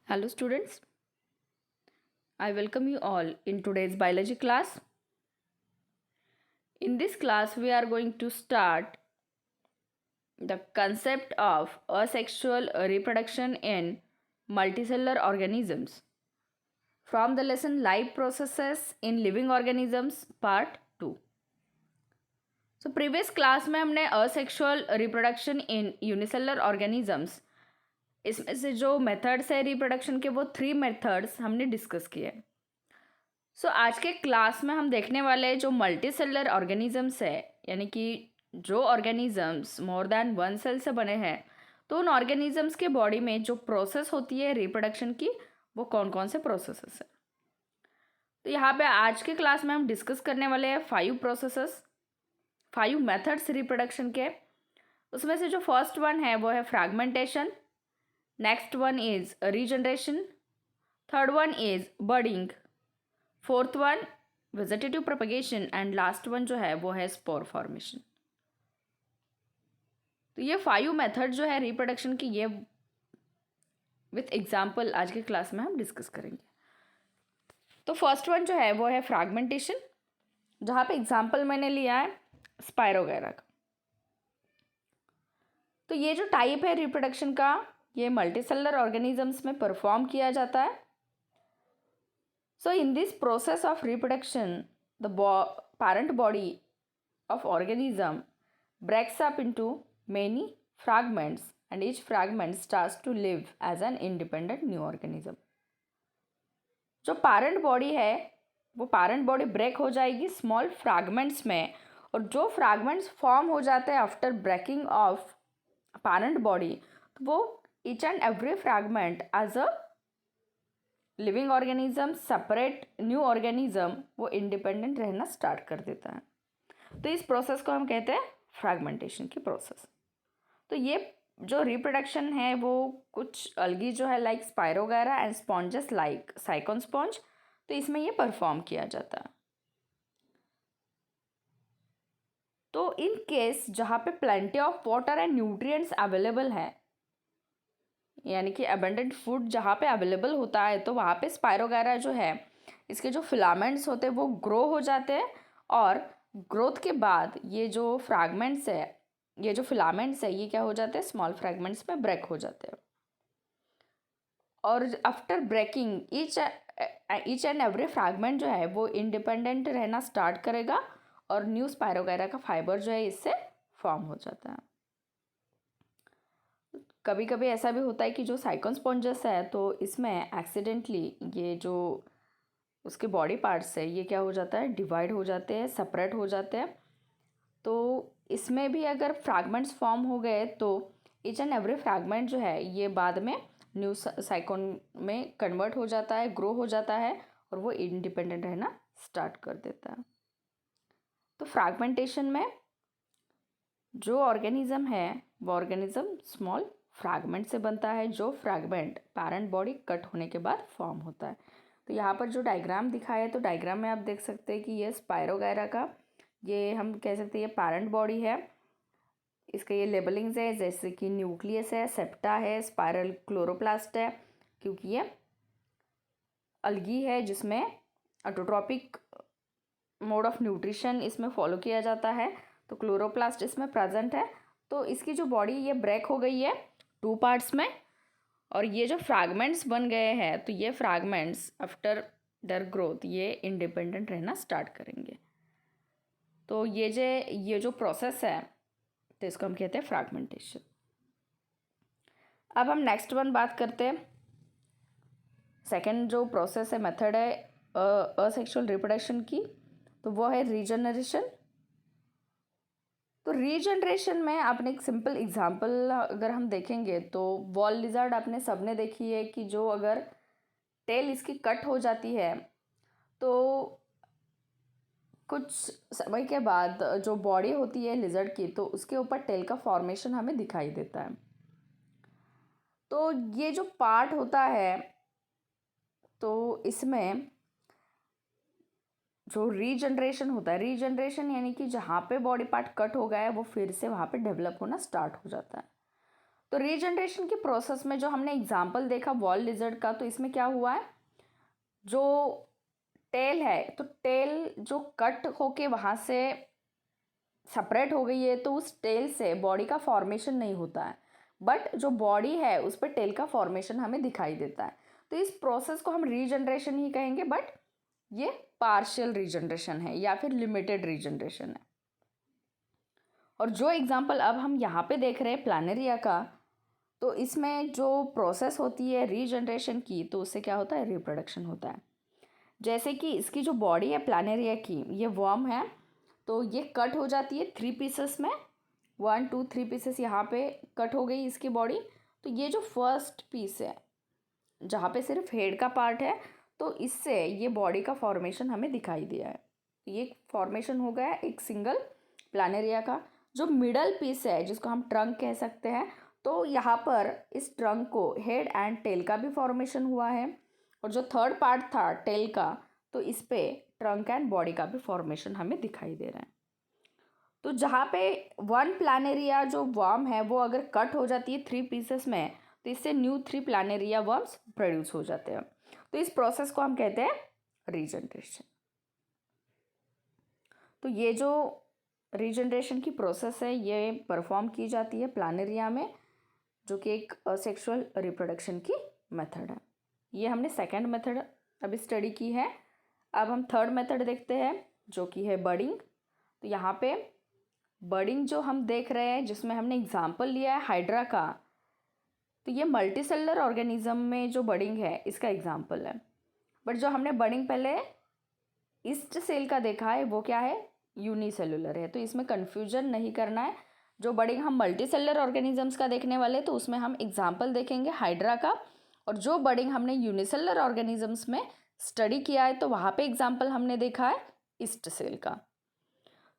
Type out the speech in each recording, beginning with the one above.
Hello students, I welcome you all in today's biology class. In this class we are going to start the concept of asexual reproduction in multicellular organisms from the lesson Life Processes in Living Organisms Part 2. So previous class में हमने asexual reproduction in unicellular organisms इसमें से जो methods है reproduction के वो 3 methods हमने discuss किए। आज के क्लास में हम देखने वाले जो मल्टी सेलुलर ऑर्गेनिजम्स है यानी कि जो organisms more than one cell से बने हैं तो उन ऑर्गेनिजम्स के बॉडी में जो प्रोसेस होती है रिप्रोडक्शन की वो कौन कौन से प्रोसेसेस है। तो यहाँ पे आज के क्लास में हम डिस्कस करने वाले हैं 5 मेथड्स रिप्रोडक्शन के। उसमें से जो फर्स्ट वन है वो है fragmentation, next one is regeneration, third one is budding, fourth one vegetative propagation and last one जो है वो है स्पोर फॉर्मेशन। तो ये 5 मेथड जो है रिप्रोडक्शन की ये विथ एग्जांपल आज के क्लास में हम डिस्कस करेंगे। तो फर्स्ट वन जो है वो है फ्रैगमेंटेशन, जहाँ पे एग्जांपल मैंने लिया है स्पायरोगैरा का। तो ये जो टाइप है रिप्रोडक्शन का ये मल्टीसेलुलर ऑर्गेनिजम्स में परफॉर्म किया जाता है। So in this process of reproduction, the parent body of organism breaks up into many fragments and each fragment starts to live as an independent new organism. जो parent body है वो parent body break हो जाएगी small fragments में, और जो fragments form हो जाते हैं after breaking of parent body तो वो each and every fragment as a living organism separate new organism वो इंडिपेंडेंट रहना स्टार्ट कर देता है। तो इस प्रोसेस को हम कहते हैं फ्रैगमेंटेशन की प्रोसेस। तो ये जो रिप्रोडक्शन है वो कुछ अलगी जो है like spirogyra and sponges like sycon sponge, तो इसमें ये परफॉर्म किया जाता है। तो इन केस जहाँ पे plenty of water and nutrients available है यानी कि अबंडेंट फूड जहाँ पे अवेलेबल होता है तो वहाँ पे स्पायरोगैरा जो है इसके जो फिलामेंट्स होते हैं वो ग्रो हो जाते हैं, और ग्रोथ के बाद ये जो फ्रैगमेंट्स है ये जो फिलामेंट्स है ये क्या हो जाते हैं स्मॉल फ्रैगमेंट्स में ब्रेक हो जाते हैं, और after breaking each and every fragment जो है वो इंडिपेंडेंट रहना स्टार्ट करेगा और न्यू स्पायरोगैरा का फाइबर जो है इससे फॉर्म हो जाता है। कभी कभी ऐसा भी होता है कि जो साइकोन स्पॉन्जस है तो इसमें एक्सीडेंटली ये जो उसके बॉडी पार्ट्स है ये क्या हो जाता है डिवाइड हो जाते हैं, सेपरेट हो जाते हैं। तो इसमें भी अगर फ्रैगमेंट्स फॉर्म हो गए तो ईच एंड एवरी फ्रैगमेंट जो है ये बाद में न्यू साइकोन में कन्वर्ट हो जाता है, ग्रो हो जाता है और वो इंडिपेंडेंट रहना स्टार्ट कर देता है। तो फ्रैगमेंटेशन में जो ऑर्गेनिज्म है वो ऑर्गेनिज्म स्मॉल फ्रैगमेंट से बनता है, जो फ्रैगमेंट पैरेंट बॉडी कट होने के बाद फॉर्म होता है। तो यहाँ पर जो डायग्राम दिखाया है तो डायग्राम में आप देख सकते हैं कि ये स्पायरोगैरा का ये हम कह सकते हैं ये पैरेंट बॉडी है। इसके ये लेबलिंग्स है जैसे कि न्यूक्लियस है, सेप्टा है, स्पायरल क्लोरोप्लास्ट है, क्योंकि ये अलगी है जिसमें ऑटोट्रॉपिक मोड ऑफ न्यूट्रिशन इसमें फॉलो किया जाता है। तो क्लोरोप्लास्ट इसमें प्रेजेंट है। तो इसकी जो बॉडी ये ब्रेक हो गई है 2 पार्ट्स में, और ये जो फ्रैगमेंट्स बन गए हैं तो ये फ्रैगमेंट्स आफ्टर देयर ग्रोथ ये इंडिपेंडेंट रहना स्टार्ट करेंगे। तो ये जो प्रोसेस है तो इसको हम कहते हैं फ्रैगमेंटेशन। अब हम नेक्स्ट वन बात करते हैं। सेकेंड जो प्रोसेस है मेथड है असेक्सुअल रिप्रोडक्शन की, तो वो है रीजनरेशन। तो रीजनरेशन में आपने एक सिंपल एग्जांपल अगर हम देखेंगे तो वॉल लिजर्ड आपने सबने देखी है कि जो अगर टेल इसकी कट हो जाती है तो कुछ समय के बाद जो बॉडी होती है लिजर्ड की तो उसके ऊपर टेल का फॉर्मेशन हमें दिखाई देता है। तो ये जो पार्ट होता है तो इसमें जो रीजनरेशन होता है, रीजनरेशन यानी कि जहाँ पे बॉडी पार्ट कट हो गया है वो फिर से वहाँ पे डेवलप होना स्टार्ट हो जाता है। तो रीजनरेशन की प्रोसेस में जो हमने एग्जाम्पल देखा वॉल लिजर्ड का, तो इसमें क्या हुआ है, जो टेल है तो टेल जो कट होके वहाँ से सेपरेट हो गई है, तो उस टेल से बॉडी का फॉर्मेशन नहीं होता है, बट जो बॉडी है उस पर टेल का फॉर्मेशन हमें दिखाई देता है। तो इस प्रोसेस को हम रीजनरेशन ही कहेंगे, बट ये पार्शियल रीजनरेशन है या फिर लिमिटेड रीजनरेशन है। और जो एग्जांपल अब हम यहाँ पे देख रहे हैं प्लानेरिया का, तो इसमें जो प्रोसेस होती है रीजनरेशन की, तो उससे क्या होता है, रिप्रोडक्शन होता है। जैसे कि इसकी जो बॉडी है प्लानेरिया की, ये वर्म है, तो ये कट हो जाती है 3 पीसेस में, 1 2 3 पीसेस यहाँ पे कट हो गई इसकी बॉडी। तो ये जो फर्स्ट पीस है जहाँ पे सिर्फ हेड का पार्ट है, तो इससे ये बॉडी का फॉर्मेशन हमें दिखाई दिया है। ये फॉर्मेशन हो गया एक सिंगल प्लानेरिया का। जो मिडल पीस है जिसको हम ट्रंक कह सकते हैं, तो यहाँ पर इस ट्रंक को हेड एंड टेल का भी फॉर्मेशन हुआ है, और जो थर्ड पार्ट था टेल का, तो इस पे ट्रंक एंड बॉडी का भी फॉर्मेशन हमें दिखाई दे रहा है। तो जहाँ पे वन प्लानेरिया जो वर्म है वो अगर कट हो जाती है 3 पीसेस में, तो इससे न्यू 3 प्लानेरिया वर्म्स प्रोड्यूस हो जाते हैं। तो इस प्रोसेस को हम कहते हैं रीजनरेशन। तो ये जो रीजनरेशन की प्रोसेस है ये परफॉर्म की जाती है प्लानेरिया में, जो कि एक असेक्सुअल रिप्रोडक्शन की मेथड है। ये हमने सेकंड मेथड अभी स्टडी की है। अब हम थर्ड मेथड देखते हैं जो कि है बडिंग। तो यहाँ पे बडिंग जो हम देख रहे हैं, जिसमें हमने एग्जाम्पल लिया है हाइड्रा का, तो ये मल्टीसेलुलर ऑर्गेनिज्म में जो बडिंग है इसका एग्जाम्पल है। बट जो हमने बडिंग पहले ईस्ट सेल का देखा है वो क्या है, यूनिसेलुलर है। तो इसमें कन्फ्यूजन नहीं करना है। जो बडिंग हम मल्टीसेलुलर ऑर्गेनिजम्स का देखने वाले, तो उसमें हम एग्जाम्पल देखेंगे हाइड्रा का। और जो बडिंग हमने यूनिसेलुलर ऑर्गेनिजम्स में स्टडी किया है, तो वहाँ पे एग्जाम्पल हमने देखा है ईस्ट सेल का।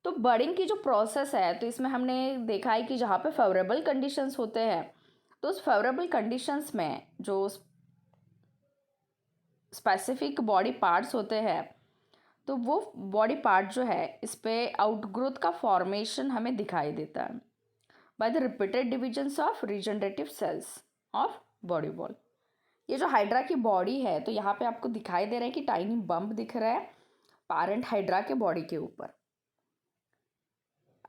तो बडिंग की जो प्रोसेस है, तो इसमें हमने देखा है कि जहाँ पे फेवरेबल कंडीशंस होते हैं, तो उस फेवरेबल कंडीशंस में जो स्पेसिफिक बॉडी पार्ट्स होते हैं, तो वो बॉडी पार्ट जो है इस पे आउटग्रोथ का फॉर्मेशन हमें दिखाई देता है by the repeated divisions of regenerative cells of body wall. ये जो हाइड्रा की बॉडी है, तो यहाँ पे आपको दिखाई दे रहा है कि टाइनी बम्प दिख रहा है पैरेंट हाइड्रा के बॉडी के ऊपर।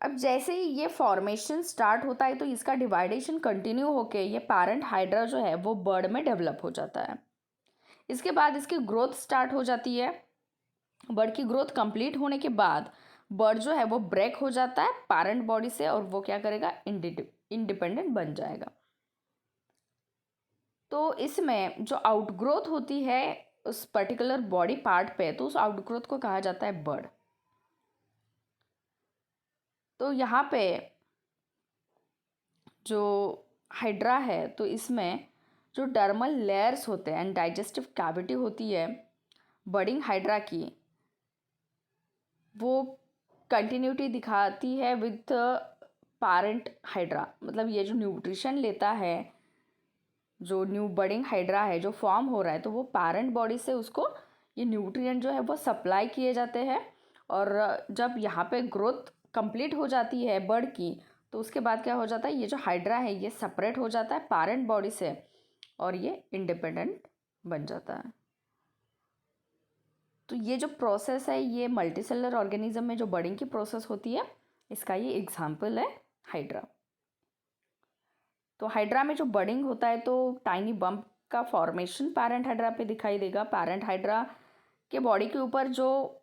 अब जैसे ही ये फॉर्मेशन स्टार्ट होता है, तो इसका डिवाइडेशन कंटिन्यू होके ये पैरेंट हाइड्रा जो है वो बर्ड में डेवलप हो जाता है। इसके बाद इसकी ग्रोथ स्टार्ट हो जाती है। बर्ड की ग्रोथ कंप्लीट होने के बाद बर्ड जो है वो ब्रेक हो जाता है पैरेंट बॉडी से, और वो क्या करेगा, इंडिपेंडेंट बन जाएगा। तो इसमें जो आउटग्रोथ होती है उस पर्टिकुलर बॉडी पार्ट पे, तो उस आउटग्रोथ को कहा जाता है बर्ड। तो यहाँ पे जो हाइड्रा है, तो इसमें जो डर्मल लेयर्स होते हैं एंड डाइजेस्टिव कैविटी होती है बडिंग हाइड्रा की, वो कंटिन्यूटी दिखाती है विद पैरेंट हाइड्रा। मतलब ये जो न्यूट्रिशन लेता है, जो न्यू बडिंग हाइड्रा है जो फॉर्म हो रहा है, तो वो पैरेंट बॉडी से उसको ये न्यूट्रिएंट जो है वो सप्लाई किए जाते हैं। और जब यहाँ पे ग्रोथ कंप्लीट हो जाती है बर्ड की, तो उसके बाद क्या हो जाता है, ये जो हाइड्रा है ये सेपरेट हो जाता है पैरेंट बॉडी से, और ये इंडिपेंडेंट बन जाता है। तो ये जो प्रोसेस है, ये मल्टीसेलुलर ऑर्गेनिज्म में जो बडिंग की प्रोसेस होती है, इसका ये एग्जाम्पल है हाइड्रा। तो हाइड्रा में जो बडिंग होता है, तो टाइनी बम्प का फॉर्मेशन पैरेंट हाइड्रा पे दिखाई देगा। पैरेंट हाइड्रा के बॉडी के ऊपर जो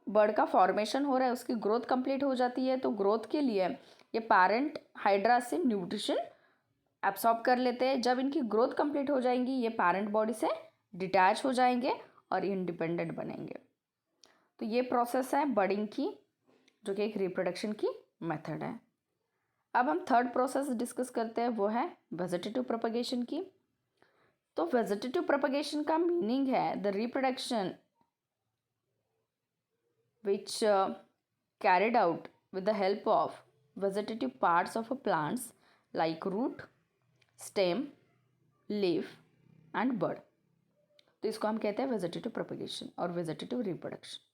बर्ड का फॉर्मेशन हो रहा है उसकी ग्रोथ कंप्लीट हो जाती है। तो ग्रोथ के लिए ये पैरेंट हाइड्रा से न्यूट्रिशन एब्सॉर्ब कर लेते हैं। जब इनकी ग्रोथ कंप्लीट हो जाएंगी, ये पैरेंट बॉडी से डिटैच हो जाएंगे और इंडिपेंडेंट बनेंगे। तो ये प्रोसेस है बडिंग की, जो कि एक रिप्रोडक्शन की मेथड है। अब हम थर्ड प्रोसेस डिस्कस करते हैं, वो है वेजिटेटिव प्रोपगेशन की। तो वेजिटेटिव प्रोपगेशन का मीनिंग है the reproduction which carried out with the help of vegetative parts of a plants like root, stem, leaf and bud. तो इसको हम कहते हैं वेजिटेटिव प्रोपगेशन और वेजिटेटिव रिप्रोडक्शन।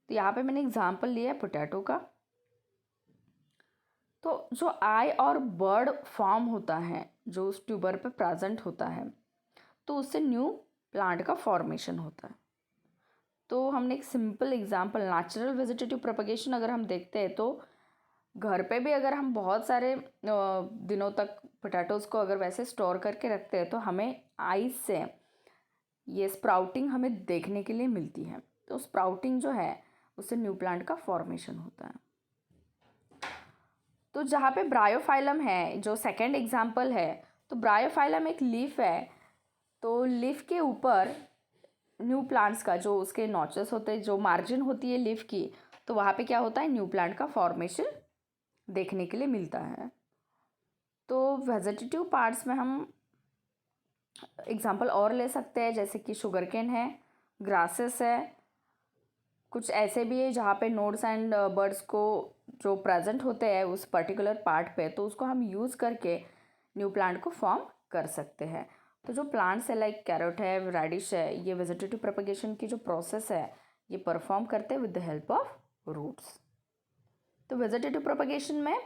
तो यहाँ पे मैंने एग्जाम्पल लिया है पोटैटो का। तो जो आई और बर्ड फॉर्म होता है जो उस ट्यूबर पे प्रेजेंट होता है, तो उससे न्यू प्लांट का फॉर्मेशन होता है। तो हमने एक simple example natural vegetative propagation अगर हम देखते हैं, तो घर पे भी अगर हम बहुत सारे दिनों तक पोटैटोज़ को अगर वैसे स्टोर करके रखते हैं, तो हमें आइस से ये स्प्राउटिंग हमें देखने के लिए मिलती है। तो स्प्राउटिंग जो है उससे न्यू प्लांट का फॉर्मेशन होता है। तो जहाँ पे ब्रायोफाइलम है, जो सेकंड एग्जांपल है, तो ब्रायोफाइलम एक लीफ है। तो लीफ के ऊपर न्यू प्लांट्स का जो उसके नॉचेस होते हैं, जो मार्जिन होती है लीफ की, तो वहाँ पे क्या होता है, न्यू प्लांट का फॉर्मेशन देखने के लिए मिलता है। तो वेजिटेटिव पार्ट्स में हम एग्जांपल और ले सकते हैं, जैसे कि शुगर केन है, ग्रासेस है, कुछ ऐसे भी है जहाँ पे नोड्स एंड बर्ड्स को जो प्रेजेंट होते हैं उस पर्टिकुलर पार्ट पे, तो उसको हम यूज़ करके न्यू प्लांट को फॉर्म कर सकते हैं। तो जो प्लांट्स है लाइक कैरेट है, रेडिश है, ये वेजिटेटिव प्रोपगेशन की जो प्रोसेस है ये परफॉर्म करते हैं with the help of roots. तो वेजिटेटिव प्रोपगेशन में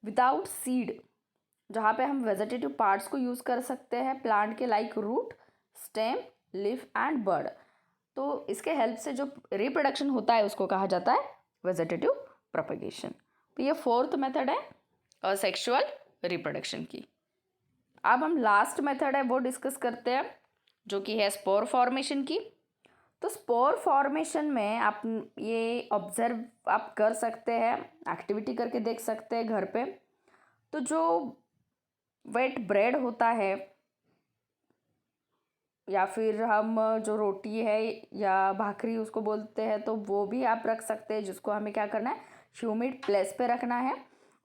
विदाउट सीड, जहाँ पे हम वेजिटेटिव पार्ट्स को यूज़ कर सकते हैं प्लांट के, like root, stem, leaf and bird, तो इसके हेल्प से जो रिप्रोडक्शन होता है उसको कहा जाता है वेजिटेटिव प्रोपगेशन। तो ये फोर्थ मेथड है असेक्सुअल रिप्रोडक्शन की। अब हम लास्ट मेथड है वो डिस्कस करते हैं, जो कि है स्पोर फॉर्मेशन की। तो स्पोर फॉर्मेशन में आप ये ऑब्जर्व आप कर सकते हैं, एक्टिविटी करके देख सकते हैं घर पे। तो जो वेट ब्रेड होता है या फिर हम जो रोटी है या भाकरी उसको बोलते हैं, तो वो भी आप रख सकते हैं, जिसको हमें क्या करना है, ह्यूमिड प्लेस पे रखना है।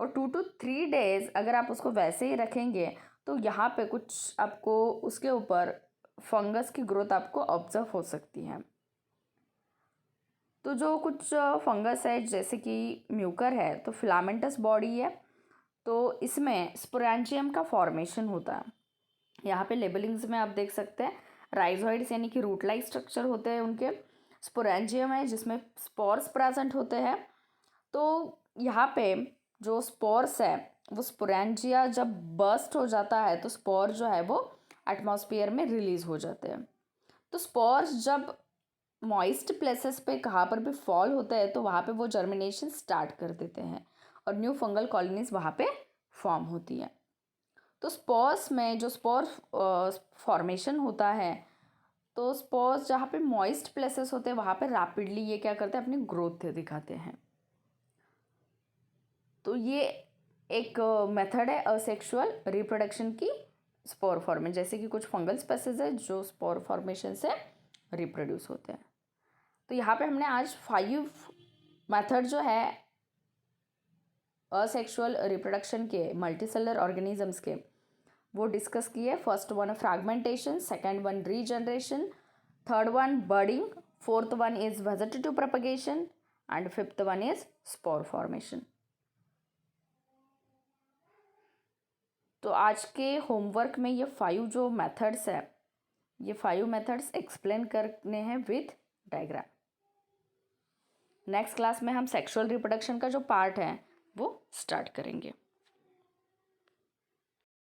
और 2 to 3 डेज अगर आप उसको वैसे ही रखेंगे तो यहाँ पे कुछ आपको उसके ऊपर फंगस की ग्रोथ आपको ऑब्जर्व हो सकती है। तो जो कुछ फंगस है जैसे कि म्यूकर है, तो फिलामेंटस बॉडी है, तो इसमें स्पोरेंजियम का फॉर्मेशन होता है। यहाँ पे लेबलिंग्स में आप देख सकते हैं राइजोइड्स यानी कि रूट लाइक स्ट्रक्चर होते हैं उनके, स्पोरेंजियम है जिसमें स्पोर्स प्रेजेंट होते हैं। तो यहाँ पे जो स्पोर्स है वो स्पोरेंजिया जब बर्स्ट हो जाता है तो स्पोर जो है वो एटमॉस्फेयर में रिलीज हो जाते हैं। तो स्पोर्स जब मॉइस्ट प्लेसेस पे कहाँ पर भी फॉल होते हैं तो वहाँ पे वो जर्मिनेशन स्टार्ट कर देते हैं और न्यू फंगल कॉलोनीज वहाँ पे फॉर्म होती है। तो स्पोर्स में जो स्पोर फॉर्मेशन होता है, तो स्पोर्स जहाँ पे मॉइस्ट प्लेसेस होते हैं वहाँ पे रैपिडली ये क्या करते हैं, अपनी ग्रोथ दिखाते हैं। तो ये एक मेथड है असेक्सुअल रिप्रोडक्शन की स्पोर फॉर्मेशन, जैसे कि कुछ फंगल स्पेसीज है जो स्पोर फॉर्मेशन से रिप्रोड्यूस होते हैं। तो यहाँ पे हमने आज 5 मेथड जो है असेक्सुअल रिप्रोडक्शन के मल्टीसेलर ऑर्गेनिजम्स के वो डिस्कस किए। First one fragmentation, second one regeneration, third one budding, fourth one is vegetative propagation and fifth one is spore formation. तो आज के होमवर्क में ये 5 जो मेथड्स है, ये 5 मेथड्स एक्सप्लेन करने हैं विथ डायग्राम। नेक्स्ट क्लास में हम सेक्सुअल रिप्रोडक्शन का जो पार्ट है वो स्टार्ट करेंगे।